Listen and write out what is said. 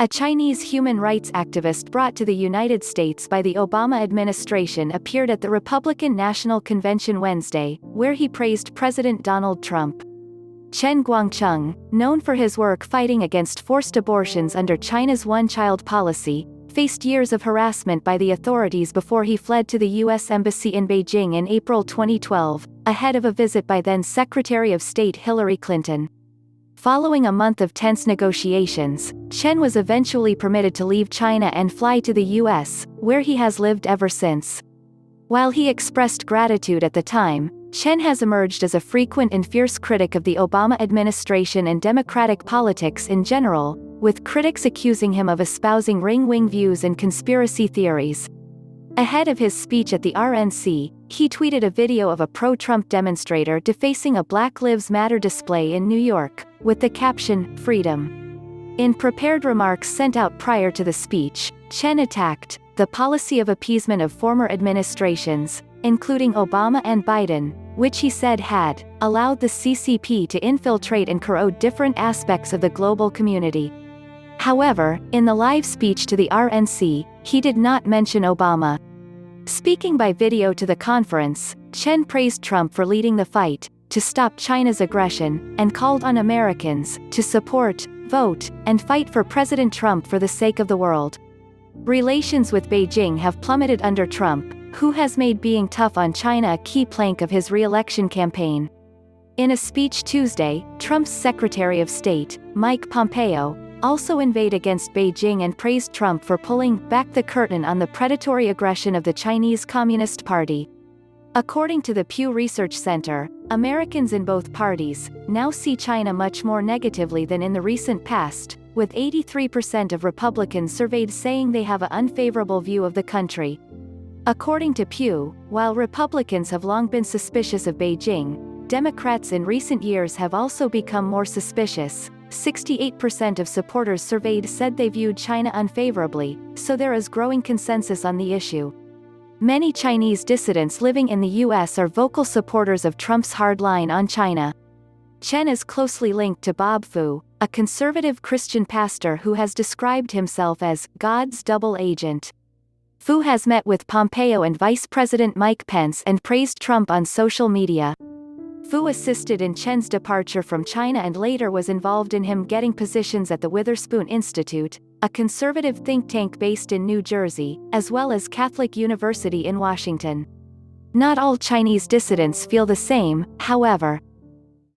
A Chinese human rights activist brought to the United States by the Obama administration appeared at the Republican National Convention Wednesday, where he praised President Donald Trump. Chen Guangcheng, known for his work fighting against forced abortions under China's one-child policy, faced years of harassment by the authorities before he fled to the U.S. Embassy in Beijing in April 2012, ahead of a visit by then Secretary of State Hillary Clinton. Following a month of tense negotiations, Chen was eventually permitted to leave China and fly to the U.S., where he has lived ever since. While he expressed gratitude at the time, Chen has emerged as a frequent and fierce critic of the Obama administration and democratic politics in general, with critics accusing him of espousing right-wing views and conspiracy theories. Ahead of his speech at the RNC, he tweeted a video of a pro-Trump demonstrator defacing a Black Lives Matter display in New York, with the caption, "Freedom." In prepared remarks sent out prior to the speech, Chen attacked the policy of appeasement of former administrations, including Obama and Biden, which he said had allowed the CCP to infiltrate and corrode different aspects of the global community. However, in the live speech to the RNC, he did not mention Obama. Speaking by video to the conference, Chen praised Trump for leading the fight to stop China's aggression, and called on Americans to support, vote, and fight for President Trump for the sake of the world. Relations with Beijing have plummeted under Trump, who has made being tough on China a key plank of his re-election campaign. In a speech Tuesday, Trump's Secretary of State, Mike Pompeo, also inveighed against Beijing and praised Trump for pulling back the curtain on the predatory aggression of the Chinese Communist Party. According to the Pew Research Center, Americans in both parties now see China much more negatively than in the recent past, with 83% of Republicans surveyed saying they have an unfavorable view of the country. According to Pew, while Republicans have long been suspicious of Beijing, Democrats in recent years have also become more suspicious. 68% of supporters surveyed said they viewed China unfavorably, so there is growing consensus on the issue. Many Chinese dissidents living in the U.S. are vocal supporters of Trump's hard line on China. Chen is closely linked to Bob Fu, a conservative Christian pastor who has described himself as God's double agent. Fu has met with Pompeo and Vice President Mike Pence and praised Trump on social media. Fu assisted in Chen's departure from China and later was involved in him getting positions at the Witherspoon Institute, a conservative think tank based in New Jersey, as well as Catholic University in Washington. Not all Chinese dissidents feel the same, however.